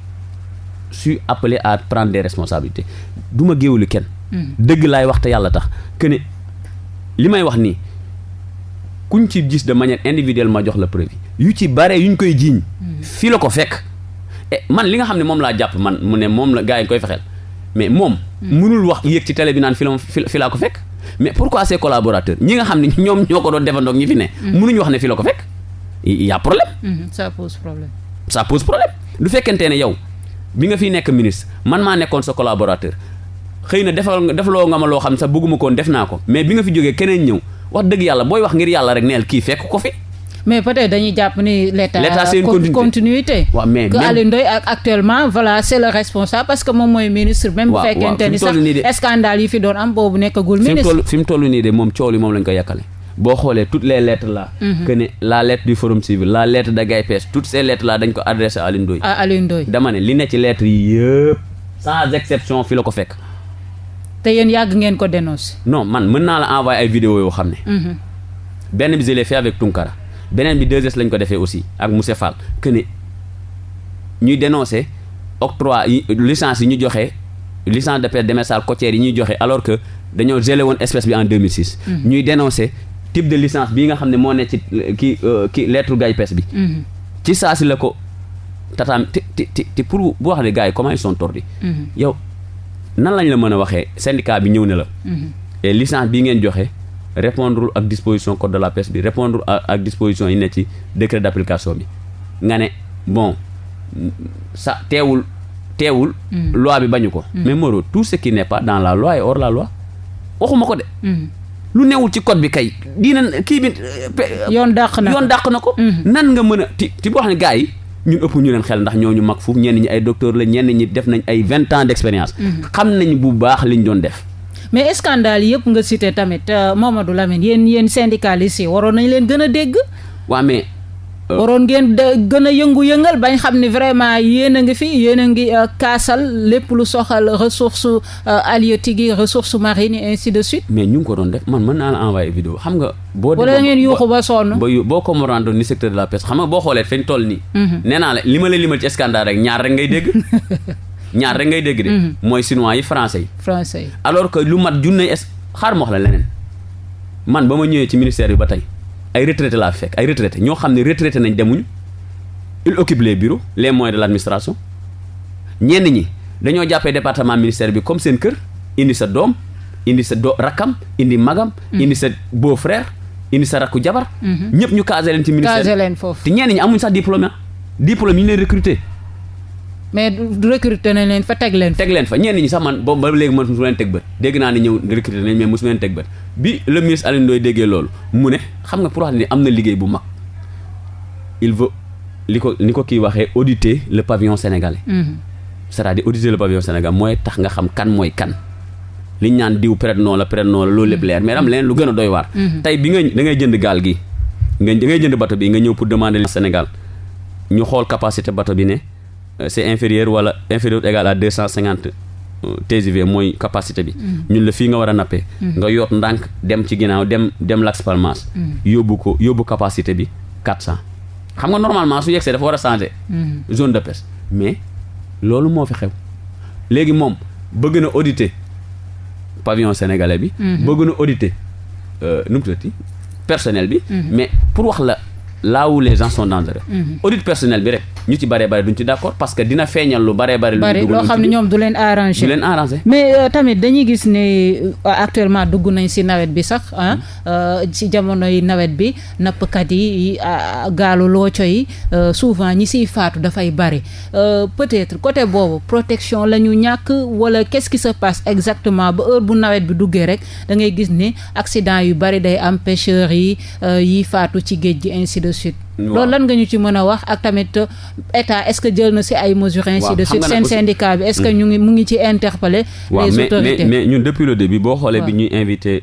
suis appelé à prendre des responsabilités du ma géewlu kenn. dëgg laay wax te yàlla tax que ne li may wax nii. kuñ ci gis de manière individuelle ma jox la preuve yu ci bare yuñ koy jiiñ fii la ko fekk man li nga xam ne moom laa jàpp man mu ne moom la gars yi koy fexeel mais moom mënul wax yéeg ci télé bi naan fi laa ko fekk mais pourquoi ses collaborateurs ñi nga xam ne ñoom ñoo ko doon defandoog ñi fi ne mënuñu wax ne fi la ko fekk y a problème. ça pose problème du fekkente ne yow bi nga fiy nekk ministre man maa nekkoon sa collaborateur xëy na defaloo nga ma loo xam ne sax bëgguma koon def naa ko mais bi nga fi jógee keneen ñëw wax dëgg yàlla booy wax ngir yàlla rek neel kii fekk ko fi. mais peut-être dañuy jàpp ni l'état c'est une continuité. waaw mais que Alioune Ndoye actuellement voilà c'est le responsable parce que moom mooy ministre. même bu fekkente ni sax scandale yi fi doon am boobu nekkagul ministre. fi mu toll nii de moom coow li moom lañ ko yàkkale. boo xoolee toutes les lettres là. que ne la lettre du forum civil la lettre de Gaye Pêche toutes ces lettres là dañ ko adressé à Alioune Ndoye. à Alioune Ndoye. dama ne li ne ci lettres yi yëpp sans exception fi la ko fekk. te yéen yàgg ngeen ko dénoncer. non man mën naa la envoyer ay vidéos yoo xam ne. benn bi je l'ai fait avec Tunkara beneen bi 2S lañ ko defee aussi ak Moussa Fall que ne ñuy dénoncer octroi yi licence yi ñu joxe licence de pêche démersale côtière yi ñuy joxe alors que dañoo gelé woon espèce bi en 2006. ñuy dénoncer type de licence bii nga xam ne moo ne ci kii lettre Gaye Pêche bi. ci saa si la ko tataam te pour bu wax ne gars yi comment ils sont tordus. yow nan lañ la mën a waxee syndicat bi ñëw ne la. et licence bii ngeen joxe. répondre ak disposition code de la pêche bi répondre ak disposition yi ne ci décret d'application bi nga ne bon ça teewul loi bi bañu ko mais Moreau tout ce qui n'est pas dans la loi est hors la loi waxuma ko de lu newul ci code bi kay diina kii bi yoon dàq na ko nan nga mën a ti boo xam ne gars yi ñun ëpp ñu leen xel ndax ñooñu mag foofu ñenn ñi ay docteur la ñenn ñi def nañ ay 20 ans d'expérience xam nañ bu baax liñ doon def. mais scandale yëpp nga cité tamit Mamadou Lamine yéen syndicalistes yi waroon nañ leen gën a dégg. waaw mais. waroon ngeen gën a yëngu-yëngal bañ xam ne vraiment yéen a ngi fi yéen a ngi kaasal lépp lu soxal ressource halieutique yi ressource marine yi ainsi de suite. mais ñu ngi ko doon def man mën naa la envoyer vidéo xam nga. wala ngeen yuuxu ba sonn. boo ko comprendre ni secteur de la pêche xam nga boo xoolee fañ toll nii. nee naa la li ma la limal ci scandale rek ñaar rek ngay dégg. ñaar rek ngay dégg de. mooy chinois yi français yi. alors que lu mat junne xaar ma wax la leneen man ba ma ñëwee ci ministère bi ba tey ay retraités laa fekk ay retraités ñoo xam ne retraité nañ demuñu ils occupent les bureaux les moyens de l'administration ñenn ñi dañoo jàppee département ministère bi comme seen kër indi sa doom indi sa rakkam indi magam. indi sa beau frère indi sa rakku jabar. ñëpp ñu casé leen ci ministère casé leen foofu te ñenn ñi amuñ sax diplôme yi ñu leen recruter. mais du recruter nañ leen fa teg leen fa ñenn ñi sax man boobu ba léegi man mosu leen teg bët dégg naa ne ñëw recruter nañ mais mosu leen teg bët bi le ministre Alioune Ndoye déggee loolu mu ne xam nga pour wax ni am na liggéey bu mag il veut ni ko kii waxee auditer le pavillon sénégalais. c'est-à-dire auditer le pavillon sénégalais mooy tax nga xam kan mooy kan li ñu naan diw prête-nom la loolu lépp leer mais am leen lu gën a doy waar. tey bi da ngay jënd gaal gi da ngay jënd bateau bi nga ñëw pour demander le Sénégal ñu xool capacité bateau bi ne. c'est inférieur wala inférieur égal à 250 TGV mooy capacité bi. ñun la fii nga war a nappee. nga yoot ndànk dem ci ginnaaw dem Las Palmas. yóbbu capacité bi 400. xam nga normalement su yegsee dafa war a changer. zone de pêche mais loolu moo fi xew. léegi moom bëgg na auditer pavillon sénégalais bi. bëgg na auditer nu mu tuddati personnel bi. mais pour wax la là où les gens sont dangereux. audit personnel bi rek. ñu ci bare duñ ci d'accord parce que dina feeñal lu bare loo xam ne ñoom du leen arranger mais tamit dañuy gis ne actuellement dugg nañ ci nawet bi sax ci jamonoy nawet bi nappkat yi gaalu looco yi souvent ñi ciy faatu dafay bari peut-être côté boobu protection la ñu ñàkk wala qu'est-ce qui se passe exactement ba heure bu nawet bi duggee rek da ngay gis ne accident yu bari day am pêcheurs yi faatu ci géej gi ainsi de suite. loolu lan nga ñu ci mën a wax ak tamit état est-ce que jël na ci ay mesures ainsi de suite seen syndicat bi est-ce que mu ngi ci interpeller les autorités mais ñun depuis le début boo xoolee bi ñuy invité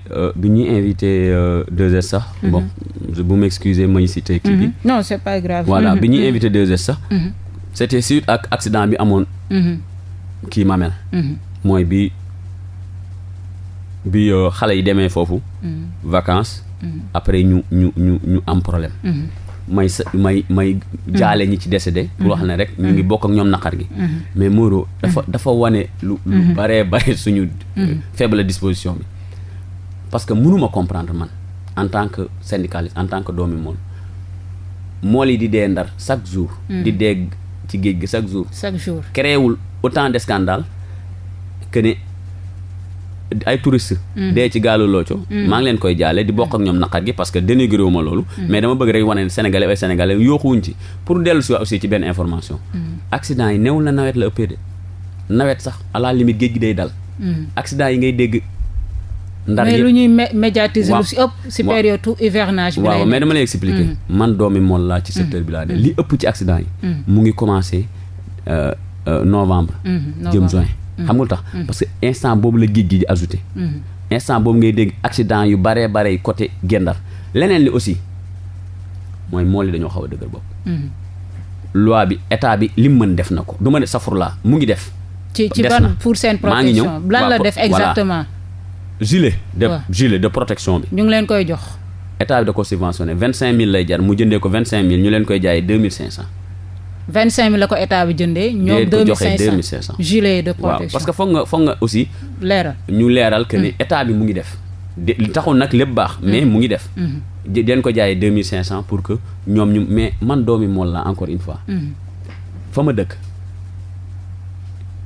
2S sax bon vous m'excusez may citer kii bi non c'est pas grave voilà bi ñuy invité 2S sax c'était suite ak accident bi amoon kii Mamel mooy bi xale yi demee foofu vacances après ñu am problème may jaale ñi ci décédé pour wax ne rek ñu ngi bokk ak ñoom naqar gi mais Moreau dafa wane lu bare suñu faible disposition bi parce que mënuma comprendre man en tant que syndicaliste en tant que doomi mool yi di dee Ndar chaque jour di dee ci géej gi chaque jour créewul autant de scandale que ne ay touristes dee ci gaalu looco maa ngi leen koy jaale di bokk ak ñoom naqar gi parce que dénigré wu ma loolu mais dama bëgg rek wane ne sénégalais yooxuwuñ ci pour dellu si aussi ci benn information accident yi newul na nawet la ëppee de nawet sax à la limite géej gi day dal accident yi ngay dégg Ndar mais lu ñuy médiatiser lu si ëpp si période hivernage bi waaw mais dama lay expliquer man doomi mool laa ci secteur bi laa de li ëpp ci accident yi mu ngi commencé novembre jëm juin xam nga tax parce que instant boobu la géej gi di ajouté instant boobu ngay dégg accident yu bare côté Gendar leneen li aussi mooy mool yi dañoo xaw a dëgër bopp loi bi état bi lim mën def na ko du ma ne safurlaa mu ngi def ci ban pour seen protection lan la def exactement gilet de protection bi ñu ngi leen koy jox état bi da ko subventionné 25000 lay jar mu jëndee ko 25000 ñu leen koy jaayee 2500 25 000 la ko état bi jëndee ñoom 2500 gilet de protection waaw parce que foog nga aussi ñu leeral que ni état bi mu ngi def li taxul nag lépp baax mais mu ngi def den ko jaayee 2500 pour que ñoom ñu mais man doomi mool la encore une fois fa ma dëkk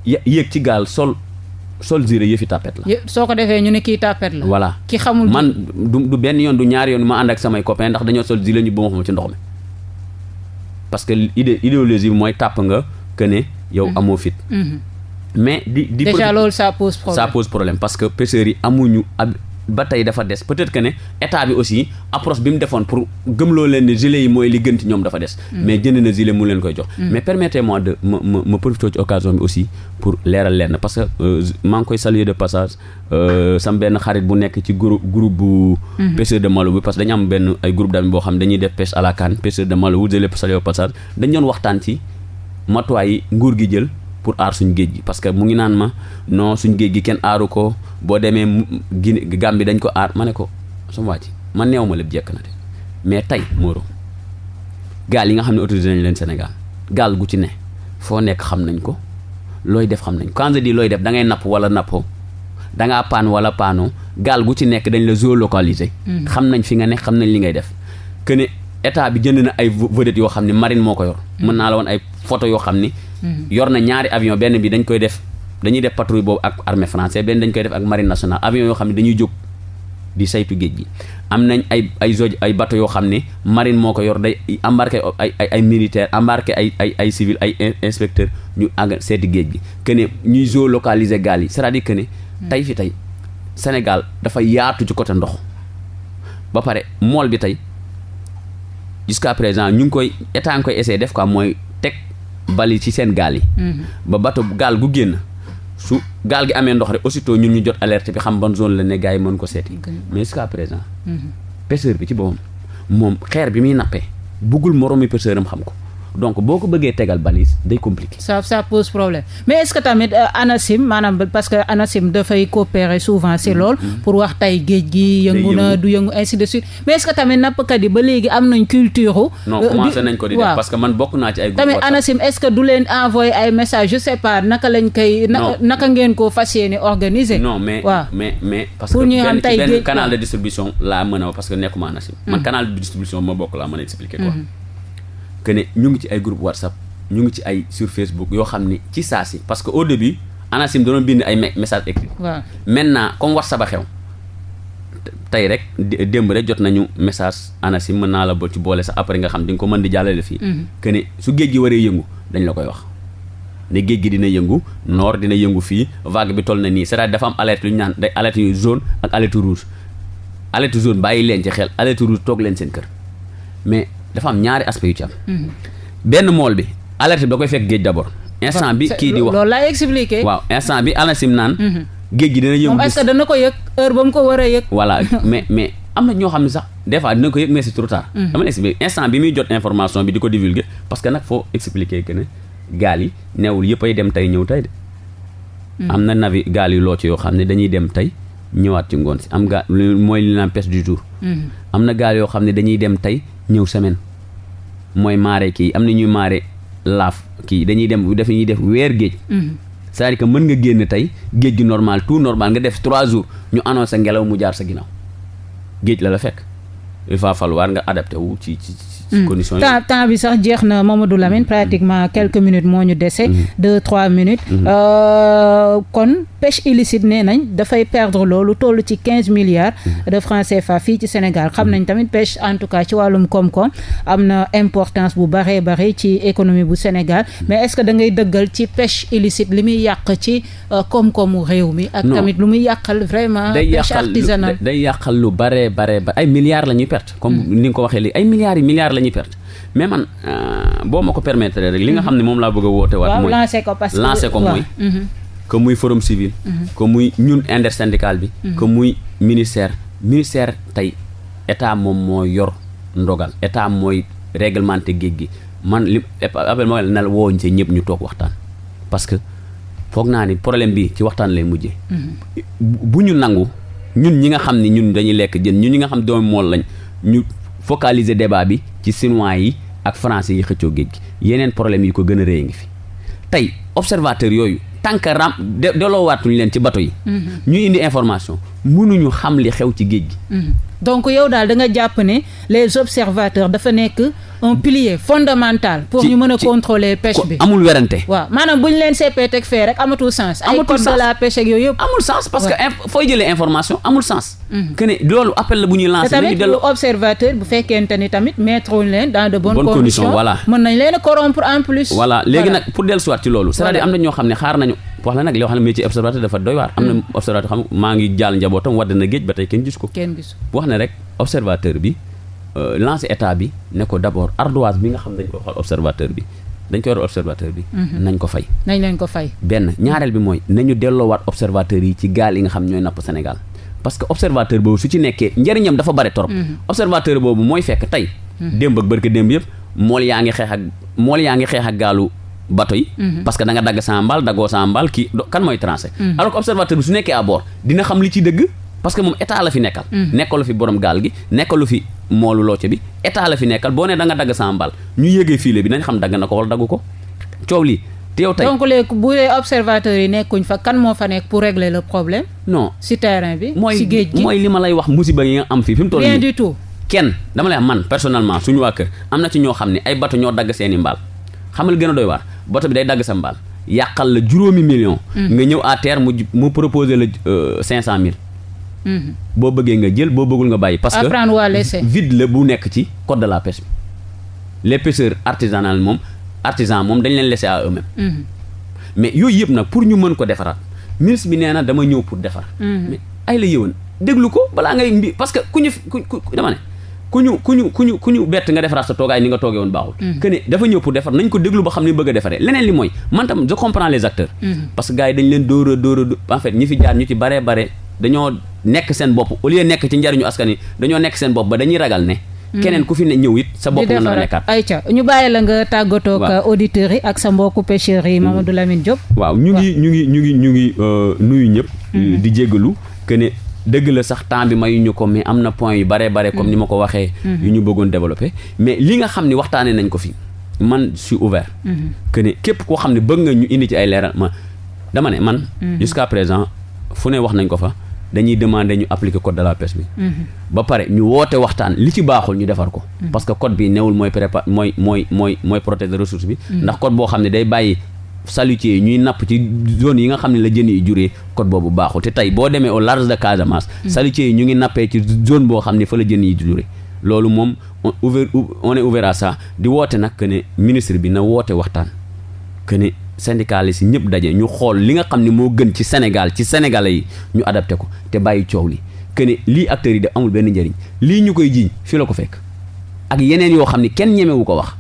yéeg ci gaal sol gilet yëfi tapet la soo ko defee ñu ne kii tapet la voilà ki xamul man du benn yoon du ñaari yoon ma ànd ak samay copains ndax dañoo sol gilet ñu ba ma xam ci ndox mi parce que idéologie bi mooy tàpp nga que ne yow amoo fit mais di déjà loolu ça pose problème parce que pêcheurs yi amuñu ba tey dafa des peut-être que ne état bi aussi approche bi mu defoon pour gëmloo leen ne gilet yi mooy li gën ci ñoom dafa des mais jënd na gilet mu leen koy jox mais permettez-moi de ma profiter ci occasion bi aussi pour leeral leen parce que maa ngi koy saluer de passage sam benn xarit bu nekk ci groupe bu pêcheur de Malo bi parce que dañu am benn ay groupe d'amis boo xam dañuy def pêche à la canne pêcheur de Malo wu jëlee saluer au passage dañ doon waxtaan ci matuwaay yi nguur gi jël pour aar suñ géej gi parce que mu ngi naan ma non suñ géej gi kenn aaru ko boo demee Gambie dañ ko aar ma ne ko sama waa ji man neew ma lépp jekk na de mais tey Moreau gaal yi nga xam ne autorisé nañ leen Sénégal gaal gu ci ne foo nekk xam nañ ko looy def xam nañ ko quand je dis looy def da ngay napp wala nappoo dangaa paan wala paanoo gaal gu ci nekk dañ la géolocaliser xam nañ fi nga ne xam nañ li ngay def que ne état bi jënd na ay vedettes yoo xam ne marine moo ko yor mën naa la woon ay photo yoo xam ni yor na ñaari avion benn bi dañuy def patrouille boobu ak armée française benn dañ koy def ak marine nationale avion yoo xam ne dañuy jóg di saytu géej gi am nañ ay bateau yoo xam ne marine moo ko yor day embarqué ay militaire embarqué ay civil ay inspecteur ñu àgg seeti géej gi que ne ñuy géolocaliser gaal yi c'est-à-dire que ne tey Sénégal dafa yaatu ci côté ndox ba pare mool bi tey jusqu'à présent ñu ngi koy état ngi koy essayer def quoi mooy teg bali ci seen gaal yi ba bateau gaal gu génn su gaal gi amee ndox rek aussitôt ñun ñu jot alerte bi xam ban zone la ne gars yi mën ko seeti mais jusqu'à présent pêcheur bi ci boppam moom xeer bi muy nappee buggul moroomi pêcheur am xam ko donc boo ko bëggee tegal balise day compliqué. ça pose problème mais est-ce que tamit ANACIM maanaam parce que ANACIM dafay coopérer souvent c'est lool pour wax tey géej gi yëngu na du yëngu ainsi de suite mais est-ce que tamit nappkat yi ba léegi am nañ culture non commencé nañ ko di def parce que man bokk naa ci ay groupe tamit ANACIM est-ce que du leen envoyer ay messages je sais pas naka lañ koy naka ngeen ko fas yéene organiser non mais parce que benn canal de distribution laa mën a parce que nekkuma ANACIM man canal de distribution ma bokk laa mën a expliquer quoi que ne ñu ngi ci ay groupe WhatsApp ñu ngi ci ay sur Facebook yoo xam ni ci saa si parce que au début ANACIM doon bind ay message écrit. waaw maintenant comme WhatsApp a xew tey rek démb rek jot nañu message ANACIM mën naa la ci boole sax après nga xam di nga ko mën di jàllale fii. que ne su géej gi waree yëngu dañ la koy wax. ne géej gi dina yëngu nord dina yëngu fii vague bi toll na nii c'est-à-dire dafa am alerte lu ñu naan day alerte yu jaune ak alerte rouge alerte jaune bàyyi leen ci xel alerte rouge toog leen seen kër mais dafa am ñaari aspect yu ci am. benn mool bi alerte bi da koy fekk géej d'abord. instant bi kii di wax loolu laay expliqué. waaw instant bi ANACIM naan. géej gi dina yëngu moom est-ce que dana ko yëg heure ba mu ko war a yëg. voilà mais am na ñoo xam ne sax des fois dina ko yëg mais c'est trop tard. dama la expliqué instant bi muy jot information bi di ko divulguer parce que nag faut expliquer que ne gaal yi neewul yëpp ay dem tey ñëw tey de. am na navi gaal yu loo ci yoo xam ne dañuy dem tey ñëwaat ci ngoon si am gaal mooy li naan pêche du jour. am na gaal yoo xam ne dañuy dem tey ñëw semaine mooy marée kii am na ñuy marée laaf kii dañuy def weer géej. c'est-à-dire que mën nga génn tey géej gi normal tout normal nga def 3 jours ñu annoncé ngelaw mu jaar sa ginnaaw géej la fekk il va falloir nga adapté wu ci conditions yi. temps bi sax jeex na Mamadou Lamine pratiquement quelques minutes moo ñu dese. 2-3 minutes. kon pêche illicite nee nañ dafay perdre loolu toll ci 15 milliards de francs CFA fii ci Sénégal xam nañ tamit pêche en tout cas ci wàllum koom-koom am na importance bu baree bari ci économie bu Sénégal mais est-ce que da ngay dëggal ci pêche illicite li muy yàq ci koom-koomu réew mi. ak tamit lu muy yàqal vraiment. pêche artisanale day yàqal lu bare ay milliards la ñuy perte. comme ni nga ko waxee léegi ay milliards la ñuy perte mais man boo ma ko permettre rek li nga xam ne moom laa bëgg a woote waat mooy lancer ko mooy que muy forum civil que muy ñun intersyndical bi que muy ministère tey état moom moo yor ndogal état mooy réglementé géej gi man li appel moo na wooñ see ñëpp ñu toog waxtaan parce que foog naa ni problème bi ci waxtaan lay mujjee bu ñu nangu ñun ñi nga xam ne ñun dañuy lekk jën ñun ñi nga xam doomu mool lañ ñu focaliser débat bi ci chinois yi ak français yi xëccoo géej gi yeneen problème yi ko gën a rëy ngi fi tey observateur yooyu tant que deloowaatuñu leen ci bateau yi ñu indi information mënuñu xam li xew ci géej gi donc yow daal da nga jàpp ne les observateurs dafa nekk un pilier fondamental pour ñu mën a contrôler pêche bi amul werante waaw maanaam bu ñu leen seppee teg fee rek amatul sens ay code de la pêche ak yooyu yëpp amul sens parce que fooy jëlee information amul sens que ne loolu appel la bu ñuy lancer tamit lu observateur bu fekkente ni tamit mettre wuñ leen dans de bonnes conditions voilà mën nañ leen a corrompre en plus voilà léegi nag pour dellusiwaat ci loolu c'est-à-dire am na ñoo xam ne xaar nañu wax la nag loo xam ne métier observateur dafa doy waar am na observateur xam maa ngi jàll njabootam wadd na géej ba tey kenn gis ko wax ne rek observateur bi lancé état bi ne ko d'abord ardoise bi nga xam dañ ko waxal observateur bi dañ ko yor observateur bi nañ ko fay nañ leen ko fay benn ñaareel bi mooy nañu delloowaat observateur yi ci gaal yi nga xam ñooy napp Sénégal parce que observateur boobu su ci nekkee njëriñam dafa bare trop observateur boobu mooy fekk tey démb ak bërka démb yëpp mool yaa ngi xeex ak gaalu bateau yi parce que da nga dagg sa mbaal daggoo sa mbaal kii kan mooy tranché alors que observateur bi su nekkee à bord dina xam li ci dëgg parce que moom état la fi nekkal nekkalu fi borom gaal gi nekkalu fi moolu looce bi état la fi nekkal boo ne da nga dagg sa mbaal ñu yéegee fiile bi nañ xam dagg na ko wala daggu ko coow lii te yow tey donc léegi bu dee observateurs yi nekkuñ fa kan moo fa nekk pour régler le problème non si terrain bi si géej gi mooy li ma lay wax musiba yi nga am fii fi mu toll rien du tout kenn dama lay wax man personnellement suñu waa kër am na ci ñoo xam ne ay bateau ñoo dagg seeni mbaal xamal gën a doy waar bateau bi day dagg sa mbaal yàqal la 5 millions nga ñëw à terre mu proposer la 500 000 boo bëggee nga jël boo bëggul nga bàyyi parce que vide la bu nekk ci code de la pêche bi les pêcheurs artisanal moom dañ leen laisser à eux-mêmes mais yooyu yëpp nag pour ñu mën ko defaraat ministre bi nee na dama ñëw pour defar mais ay la yëwan déglu ko balaa ngay parce que dama ne ku ñu bett nga defaraat sa toogaay ni nga toogee woon baaxul que ne dafa ñëw pour defar nañ ko déglu ba xam ni bëgg a defaree leneen li mooy man tam je comprends les acteurs parce que gars yi dañ leen dóora en fait ñi fi jaar ñu ci bare dañoo nekk seen bopp au lieu nekk ci njariñu askan yi dañoo nekk seen bopp ba dañuy ragal ne keneen ku fi ne ñëw it sa bopp mën na nekkaat ayca ñu bàyyi la nga tàggatoo ak auditeurs yi ak sa mbokku pêcheurs yi Mamadou Lamine Diop waaw ñu ngi nuyu ñëpp di jéggalu que ne dëgg la sax temps bi mayuñu ko mais am na point yu bare comme ni ma ko waxee yu ñu bëggoon développer mais li nga xam ne waxtaanee nañ ko fi man je suis ouvert que ne képp koo xam ne bëgg nga ñu indi ci ay leeral dama ne man jusqu'à présent fu ne wax nañ ko fa dañuy demander ñu appliquer code de la pêche bi. ba pare ñu woote waxtaan li ci baaxul ñu defar ko. parce que code bi newul mooy protéger ressource bi. ndax code boo xam ne day bàyyi chalutiers yi ñuy napp ci zone yi nga xam ne la jën yi juree code boobu baaxul te tey boo demee au large de Casamance. chalutiers yi ñu ngi nappee ci zone boo xam ne fa la jën yi juree loolu moom on est ouvert à ça di woote nag que ne ministre bi na woote waxtaan que ne syndicalistes yi ñëpp daje ñu xool li nga xam ne moo gën ci Sénégal ci sénégalais yi ñu adapté ko te bàyyi coow li que ne lii acteurs yi def amul benn njëriñ lii ñu koy jiiñ fi la ko fekk ak yeneen yoo xam ne kenn ñemewu ko wax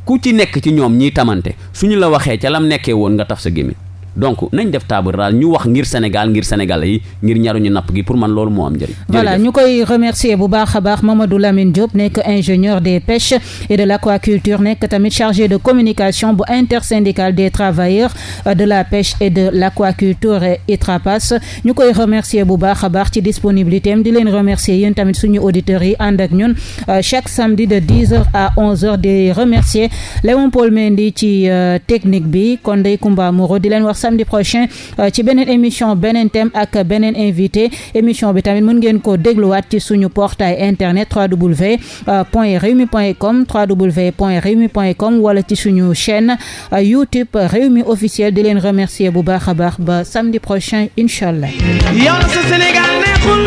ku ci nekk ci ñoom ñiy tamante suñu la waxee ca lam nekkee woon nga taf sa gémmiñ donc nañ def table rase ñu wax ngir Sénégal ngir sénégalais yi ngir ñaruñu napp gi pour man loolu moo am njëriñ. voilà ñu koy remercier bu baax a baax Mamadou Lamine Diop nekk ingénieur des pêches et de l'aquaculture nekk tamit chargé de communication bu intersyndicale des travailleurs de la pêche et de l'aquaculture ITRAPAS ñu koy remercier bu baax a baax ci disponibilité am di leen remercier yéen tamit suñu auditeurs yi ànd ak ñun chaque samedi de 10h à 11h di remercier Léon Paul Mendy ci technique bi kon Ndeye Comba Moreau di leen wax samedi prochain ci beneen émission beneen thème ak beneen invité émission bi tamit mën ngeen ko dégluwaat ci suñu portail internet www.rewmi.com www.rewmi.com wala ci suñu chaîne YouTube Rewmi officiel di leen remercier bu baax a baax ba samedi prochain inchallah. yow sa Sénégal neexul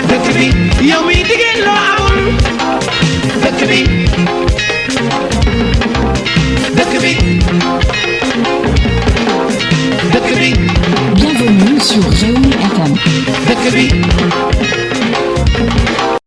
dëkk bi yow mi diggéen loo amul